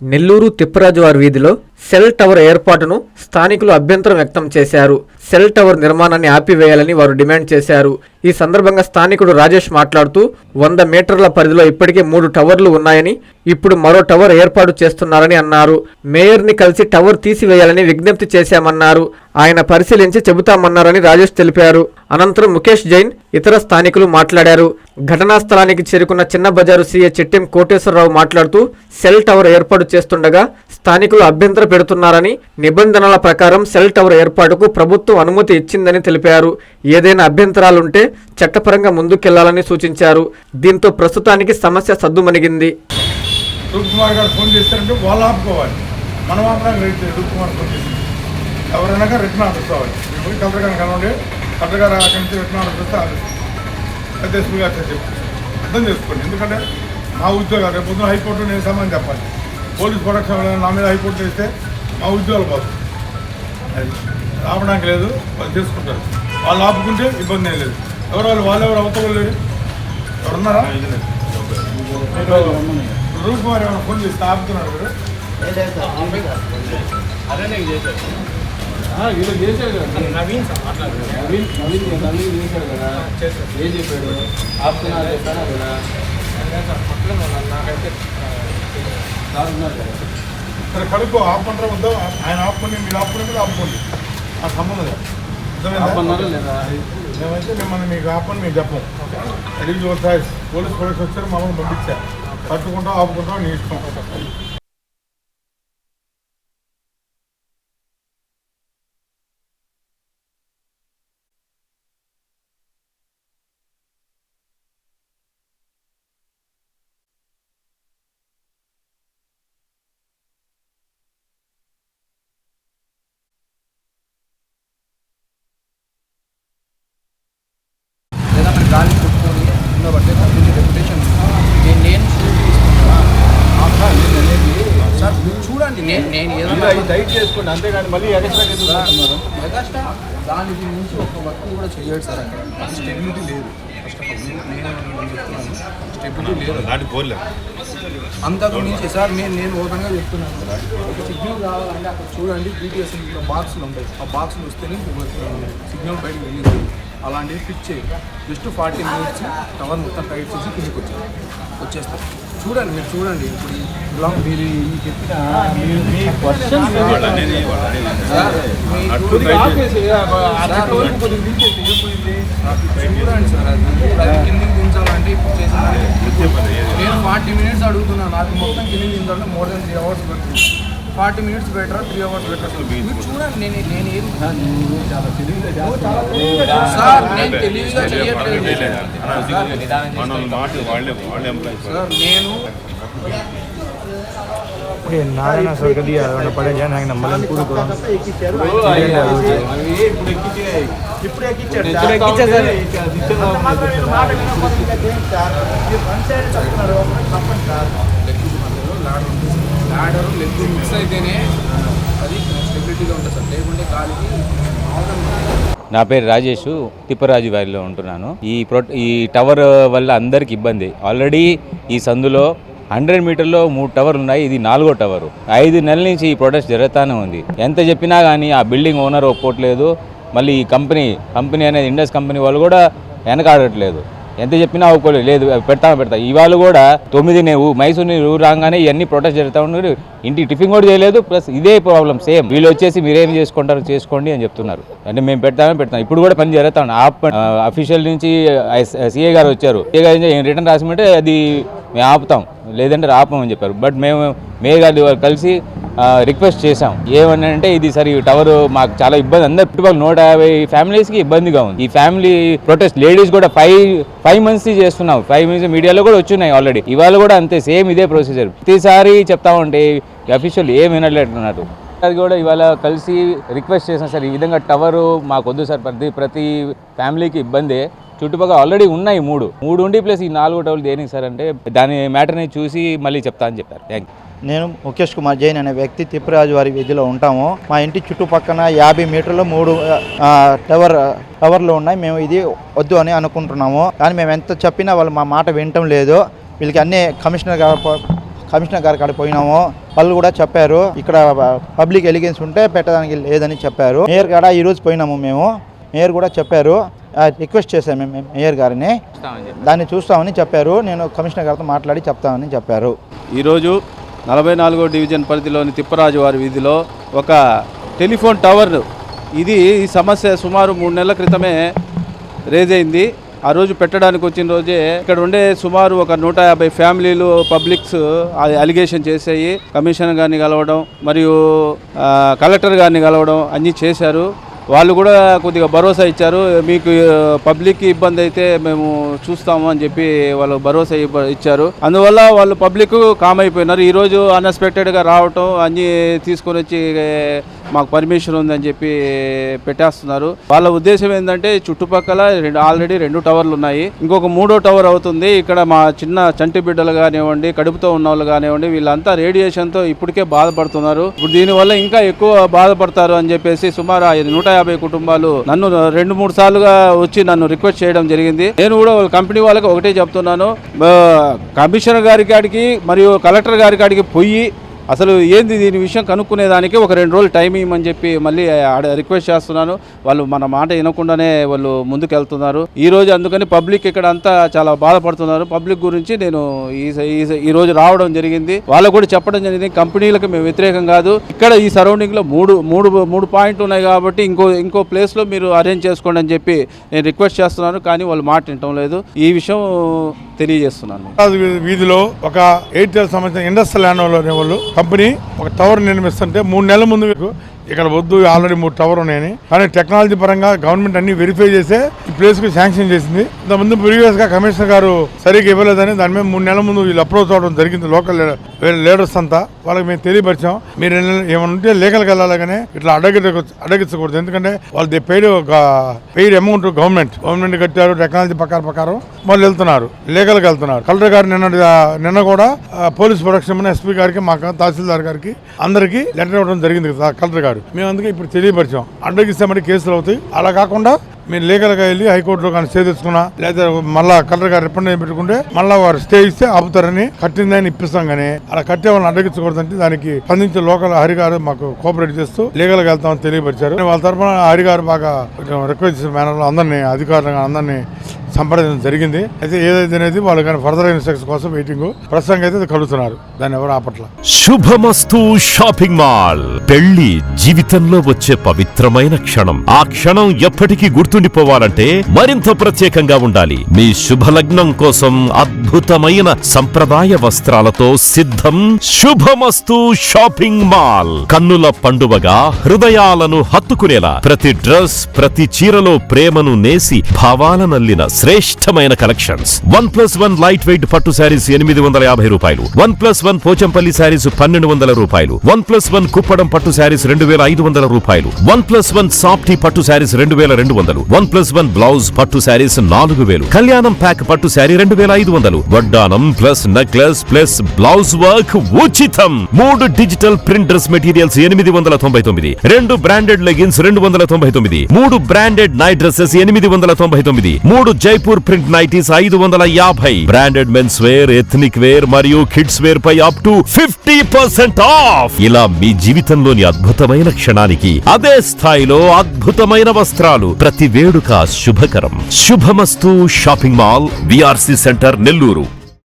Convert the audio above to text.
నెల్లూరు తిప్పరాజువారి వీధిలో cell tower ఏర్పాటును స్థానికులు అభ్యంతరం వ్యక్తం చేశారు. సెల్ టవర్ నిర్మాణాన్ని ఆపివేయాలని వారు డిమాండ్ చేశారు. ఈ సందర్భంగా స్థానికుడు రాజేష్ మాట్లాడుతూ 100 మీటర్ల పరిధిలో ఇప్పటికే 3 టవర్లు ఉన్నాయని, ఇప్పుడు మరో టవర్ ఏర్పాటు చేస్తున్నారని అన్నారు. మేయర్ని కలిసి టవర్ తీసివేయాలని విజ్ఞప్తి చేశామన్నారు. ఆయన పరిశీలించి చెబుతామన్నారని రాజేష్ తెలిపారు. అనంతరం ముఖేష్ జైన్, ఇతర స్థానికులు మాట్లాడారు. ఘటనా స్థలానికి చేరుకున్న చిన్న బజారు సీఏ చిట్టెం కోటేశ్వరరావు మాట్లాడుతూ సెల్ టవర్ ఏర్పాటు చేస్తుండగా స్థానికులు అభ్యంతర పెడుతున్నారని, నిబంధనల ప్రకారం సెల్ టవర్ ఏర్పాటుకు ప్రభుత్వం అనుమతి ఇచ్చిందని తెలిపారు. ఏదైనా అభ్యంతరాలుంటే చట్టపరంగా ముందుకెళ్లాలని సూచించారు. దీంతో ప్రస్తుతానికి సమస్య సద్దుమణిగింది. రూప్కుమార్ గారు ఫోన్ చేస్తారంటే వాళ్ళు ఆపుకోవాలి, మనం ఆపడానికి రూప్కుమార్ ఫోన్ చేసి ఎవరైనా రిటర్న్ ఆర్డర్ కావాలి. ఇప్పుడు కలెక్టర్ గారిని కలవండి, కలెక్టర్ గారు అక్కడి నుంచి రిటర్న్ ఆర్డర్ చేస్తే పెద్ద ఎస్పీ గారు చెప్పి అర్థం చేసుకోండి. ఎందుకంటే మా ఉద్యోగాలు రేపు పొద్దున హైకోర్టు నేను సమాధానం చెప్పాలి. పోలీస్ ప్రొటెక్షన్ నా మీద హైకోర్టు వేస్తే మా ఉద్యోగాలు పోతుంది. అది ఆపడానికి లేదు, వాళ్ళు చేసుకుంటారు. వాళ్ళు ఆపుకుంటే ఇబ్బంది ఏం లేదు. వాళ్ళెవరు అవతలేదు, ఎవరున్నారా? రూప్కుమార్ ఏమైనా ఫోన్ చేస్తే ఆపుతున్నారు మీరు? చేశారు కదా నవీన్ చేశారు కదా, ఏం చెప్పాడు? ఆపుతున్నారు చేస్తారా కదా, నాకైతే సరే కడుపు ఆపమంటారా వద్దా? ఆయన ఆపుకొని మీరు ఆపుకుని కూడా ఆపుకోండి, ఆ సంబంధం లేదు. లేదా మేమైతే మిమ్మల్ని మీకు ఆపని మేము చెప్పం. అడిగి చూస్తాయి పోలీస్ ప్రొడక్ట్స్ వచ్చారు, మమ్మల్ని పంపించారు. కట్టుకుంటాం ఆపుకుంటాం నీ ఇష్టం. గాలి కొట్టుకొని ఉండబట్టే తగ్గించి రెప్యుటేషన్ నేను సార్ చూడండి, నేను ఏదైనా డైట్ చేసుకోండి అంతేగాని మళ్ళీ ఎగస్ట్రా ఎగస్ట్రా దానికి మించి ఒక వర్క్ కూడా చేయడు సార్. అక్కడ స్టెబిలిటీ లేదు. ఫస్ట్ ఆఫ్ ఆల్ నేను చెప్తున్నాను, స్టెబిలిటీ లేదు. అంతకు మించి సార్ నేను ఓపెన్గా చెప్తున్నాను సార్. ఒక సిగ్నల్ రావాలంటే అక్కడ చూడండి, బీటీఎస్ బాక్సులు ఉంటాయి. ఆ బాక్సులు వస్తేనే సిగ్నల్ బయటకు వెళ్ళింది. అలాంటివి ఫిట్ చేయి. జస్ట్ 40 మినిట్స్ టవర్ మొత్తం టైట్ చేసి కిందకి వచ్చేస్తారు. చూడండి, మీరు చూడండి. ఇప్పుడు ఇలా మీరు చెప్పిన చూడండి సార్, అది కిందికి దించాలంటే ఇప్పుడు చేసిన నేను 40 మినిట్స్ అడుగుతున్నాను. నాకు మొత్తం కిందికి దించాలంటే మోర్ దెన్ 3 అవర్స్ పడుతుంది. 40 మినిట్స్ బెటర్, 3 అవర్స్ బెటర్. మీరు చూడండి, నేను ఏది సార్ నేను తెలివిగా చేయట్లేదు సార్. నేను नारायण सर कर दिया पड़े जाए नंबर पूरी ల్యాడర్ లెగ్ మిక్స్ అయితేనే అది స్టెబిలిటీగా ఉంటుంది సార్, లేకుంటే గాలికి. నా పేరు రాజేష్, తిప్పరాజు వారిలో ఉంటున్నాను. ఈ టవర్ వల్ల అందరికి ఇబ్బంది. ఆల్రెడీ ఈ సందులో 100 మీటర్లో 3 టవర్లు ఉన్నాయి. ఇది 4వ టవరు. 5 నెలల నుంచి ఈ ప్రొటెస్ట్ జరుగుతూనే ఉంది. ఎంత చెప్పినా కానీ ఆ బిల్డింగ్ ఓనర్ ఒప్పుకోవట్లేదు. మళ్ళీ ఈ కంపెనీ అనేది ఇండస్ కంపెనీ వాళ్ళు కూడా వెనకాడట్లేదు. ఎంత చెప్పినా ఒప్పుకోలేదు. లేదు పెడతా ఇవాళ కూడా 9 మైసూరు ఊరు రాగానే ఇవన్నీ ప్రొటెస్ట్ జరుగుతూ ఉన్నారు. ఇంటికి టిఫిన్ కూడా చేయలేదు. ప్లస్ ఇదే ప్రాబ్లం సేమ్. వీళ్ళు వచ్చేసి మీరేం చేసుకుంటారో చేసుకోండి అని చెప్తున్నారు. అంటే మేము పెడతాం. ఇప్పుడు కూడా పని జరుగుతా ఉంది. అఫీషియల్ నుంచి సీఏ గారు వచ్చారు. సీఏ గారు రిటర్న్ రాసిమంటే అది మేము ఆపుతాం, లేదంటే ఆపమని చెప్పారు. బట్ మేము మేయర్ గారు కలిసి రిక్వెస్ట్ చేసాం. ఏమని అంటే ఇది సరే టవర్ మాకు చాలా ఇబ్బంది, అందరు చుట్టుపక్కల 150 ఫ్యామిలీస్కి ఇబ్బందిగా ఉంది. ఈ ఫ్యామిలీ ప్రొటెస్ట్ లేడీస్ కూడా 5 మంత్స్ చేస్తున్నాం. 5 మంత్స్ మీడియాలో కూడా వచ్చున్నాయి ఆల్రెడీ. ఇవాళ కూడా అంతే సేమ్ ఇదే ప్రొసీజర్. ప్రతిసారి చెప్తామంటే అఫీషియల్ ఏం వినట్లేటున్నారు. అది కూడా ఇవాళ కలిసి రిక్వెస్ట్ చేసాం సార్, ఈ విధంగా టవర్ మాకు వద్దు సార్, ప్రతి ఫ్యామిలీకి ఇబ్బందే. చుట్టుపక్కల ఆల్రెడీ ఉన్నాయి 3 ఉండి ప్లస్ ఈ 4 టవర్లు దేనికి సార్ అంటే దాని మ్యాటర్ని చూసి మళ్ళీ చెప్తా అని చెప్పారు. Thank you. నేను ముఖేష్ కుమార్ జైన్ అనే వ్యక్తి తిప్పరాజు వారి వీధిలో ఉంటాము. మా ఇంటి చుట్టుపక్కన 50 మీటర్లు 3 టవర్లు ఉన్నాయి. మేము ఇది వద్దు అని అనుకుంటున్నాము. కానీ మేము ఎంత చెప్పినా వాళ్ళు మా మాట వినటం లేదు. వీళ్ళకి అన్నీ కమిషనర్ గారి కాడ పోయినాము, వాళ్ళు కూడా చెప్పారు ఇక్కడ పబ్లిక్ ఎలిగెన్స్ ఉంటే పెట్టడానికి లేదని చెప్పారు. మేయర్ కాడ ఈరోజు పోయినాము మేము, మేయర్ కూడా చెప్పారు, రిక్వెస్ట్ చేశాము మేము మేయర్ గారిని, దాన్ని చూస్తామని చెప్పారు. నేను కమిషనర్ గారితో మాట్లాడి చెప్తామని చెప్పారు. ఈరోజు 44వ డివిజన్ పరిధిలోని తిప్పరాజు వారి వీధిలో ఒక టెలిఫోన్ టవర్, ఈ సమస్య సుమారు 3 నెలల క్రితమే రేజ్ అయింది. ఆ రోజు పెట్టడానికి వచ్చిన రోజే ఇక్కడ ఉండే సుమారు ఒక 150 ఫ్యామిలీలు పబ్లిక్స్ అలిగేషన్ చేసాయి. కమిషనర్ గారిని కలవడం మరియు కలెక్టర్ గారిని కలవడం అన్నీ చేశారు. వాళ్ళు కూడా కొద్దిగా భరోసా ఇచ్చారు, మీకు పబ్లిక్కి ఇబ్బంది అయితే మేము చూస్తాము అని చెప్పి వాళ్ళు భరోసా ఇచ్చారు. అందువల్ల వాళ్ళు పబ్లిక్ కామ్ అయిపోయినారు. ఈరోజు అన్ఎక్స్పెక్టెడ్గా రావటం, అన్నీ తీసుకొని వచ్చి మాకు పర్మిషన్ ఉందని చెప్పి పెట్టేస్తున్నారు. వాళ్ళ ఉద్దేశం ఏంటంటే చుట్టుపక్కల ఆల్రెడీ 2 టవర్లు ఉన్నాయి, ఇంకొక 3వ టవర్ అవుతుంది. ఇక్కడ మా చిన్న చంటి బిడ్డలు కానివ్వండి, కడుపుతో ఉన్న వాళ్ళు కానివ్వండి, వీళ్ళంతా రేడియేషన్తో ఇప్పటికే బాధపడుతున్నారు. ఇప్పుడు దీనివల్ల ఇంకా ఎక్కువ బాధపడతారు అని చెప్పేసి సుమారు 150 కుటుంబాలు నన్ను 2-3 సార్లుగా వచ్చి నన్ను రిక్వెస్ట్ చేయడం జరిగింది. నేను కూడా కంపెనీ వాళ్ళకి ఒకటే చెప్తున్నాను, కమిషనర్ గారి కాడికి మరియు కలెక్టర్ గారి కాడికి పోయి అసలు ఏంది దీని విషయం కనుక్కునేదానికి ఒక 2 రోజులు టైం ఇవ్వమని చెప్పి మళ్ళీ రిక్వెస్ట్ చేస్తున్నాను. వాళ్ళు మన మాట వినకుండానే వాళ్ళు ముందుకెళ్తున్నారు. ఈరోజు అందుకని పబ్లిక్ ఇక్కడ అంతా చాలా బాధపడుతున్నారు. పబ్లిక్ గురించి నేను ఈ రోజు రావడం జరిగింది, వాళ్ళకు కూడా చెప్పడం జరిగింది. కంపెనీలకు మేము వ్యతిరేకం కాదు, ఇక్కడ ఈ సరౌండింగ్లో మూడు పాయింట్లు ఉన్నాయి కాబట్టి ఇంకో ప్లేస్లో మీరు అరేంజ్ చేసుకోండి అని చెప్పి నేను రిక్వెస్ట్ చేస్తున్నాను. కానీ వాళ్ళు మాట వినటం లేదు. ఈ విషయం తెలియజేస్తున్నాను. వీధిలో ఒక ఎయిర్టెల్ సంబంధించిన ఇండస్ట్రియల్ ల్యాండ్ వాళ్ళు కంపెనీ ఒక టవర్ నిర్మిస్తుంటే 3 నెలల ముందు ఇక్కడ వద్దు, ఆల్రెడీ 3 టవర్ ఉన్నాయని. కానీ టెక్నాలజీ పరంగా గవర్నమెంట్ అన్ని వెరిఫై చేసే ఈ ప్లేస్ కు శాంక్షన్ చేసింది. ఇంతకుముందు ప్రీవియస్ గా కమిషనర్ గారు సరిగ్గా ఇవ్వలేదని దాని మీద 3 నెలల ముందు వీళ్ళు అప్రోచ్ అవడం జరిగింది. లోకల్ లీడర్స్ అంతా వాళ్ళకి మేము తెలియపరిచాం, మీరు ఏమైనా ఉంటే లీగల్కి వెళ్ళాలి కానీ ఇట్లా అడగించకూడదు. ఎందుకంటే వాళ్ళు పెయిడ్ అమౌంట్ గవర్నమెంట్ కట్టారు. టెక్నాలజీ ప్రకారం వాళ్ళు వెళ్తున్నారు, లీగల్కి వెళ్తున్నారు. కలెక్టర్ గారు నిన్న కూడా పోలీస్ ప్రొటెక్షన్ ఎస్పీ గారికి, మాకు తహసీల్దార్ గారికి అందరికీ లెటర్ ఇవ్వడం జరిగింది కలెక్టర్ గారు. మేము అందుకే ఇప్పుడు తెలియపరిచాం, అడ్డగిస్తామని కేసులు అవుతాయి. అలా కాకుండా మీరు లీగల్గా వెళ్ళి హైకోర్టులో కానీ స్టే తెచ్చుకున్నా, లేదా మళ్ళా కలెక్టర్ గారు రిప్రజెంటేటివ్ పెట్టుకుంటే మళ్ళీ వారు స్టే ఇస్తే ఆపుతారని, కట్టిందని ఇప్పిస్తాం. కానీ అలా కట్టే వాళ్ళని అడ్డగించకూడదంటే దానికి స్పందించే లోకల్ హరిగారు మాకు కోఆపరేట్ చేస్తూ లీగల్గా వెళ్తామని తెలియపరిచారు. వాళ్ళ తరఫున హరిగారు బాగా రిక్వెస్ట్ మేనర్లో అందరినీ అధికారులుగా అందరినీ సంప్రదించడం జరిగింది. అయితే ఏదైతే అనేది వాళ్ళు కానీ ఫర్దర్ ఇన్స్ట్రక్షన్ కోసం వెయిటింగ్. ప్రస్తుతానికి అయితే కలుగుతున్నారు, దాన్ని ఎవరు ఆపట్ల. శుభమస్తు షాపింగ్ మాల్. పెళ్లి జీవితంలో వచ్చే పవిత్రమైన క్షణం. ఆ క్షణం ఎప్పటికీ గుర్తుండిపోవాలంటే మరింత ప్రత్యేకంగా ఉండాలి. మీ శుభలగ్నం కోసం అద్భుతమైన సంప్రదాయ వస్త్రాలతో సిద్ధం శుభమస్తు షాపింగ్ మాల్. కన్నుల పండువగా హృదయాలను హత్తుకునేలా ప్రతి డ్రెస్, ప్రతి చీరలో ప్రేమను నేసి భావాలనల్లిన శ్రేష్టమైన కలెక్షన్స్. 1+1 లైట్ వెయిట్ పట్టు శారీస్ 850 రూపాయలు, 1+1 పోచంపల్లి శారీస్ 1200 రూపాయలు, 1+1 కుప్పడం పట్టు శారీస్ 2500 రూపాయలు, 1+1 సాఫ్టీ పట్టు శారీస్ 2200, 1+1 బ్లౌజ్ పట్టు శారీస్ 4000, కళ్యాణం ప్యాక్ పట్టు శారీ 2500, వడ్డానం plus necklace plus blouse work ఉచితం. 3 digital print dress materials 899, 2 branded leggings 299, 3 branded night dresses 899, 3 Jaipur print nighties 550, branded men's wear, ethnic wear మరియు కిడ్స్ వేర్ పై అప్ టు 50% ఆఫ్. ఇలా మీ జీవితంలోని అద్భుతమైన క్షణానికి అదే స్థాయిలో అద్భుతమైన వస్త్రాలు. ప్రతి వేడుక శుభకరం. శుభమస్తు shopping mall, VRC centre, Nellore.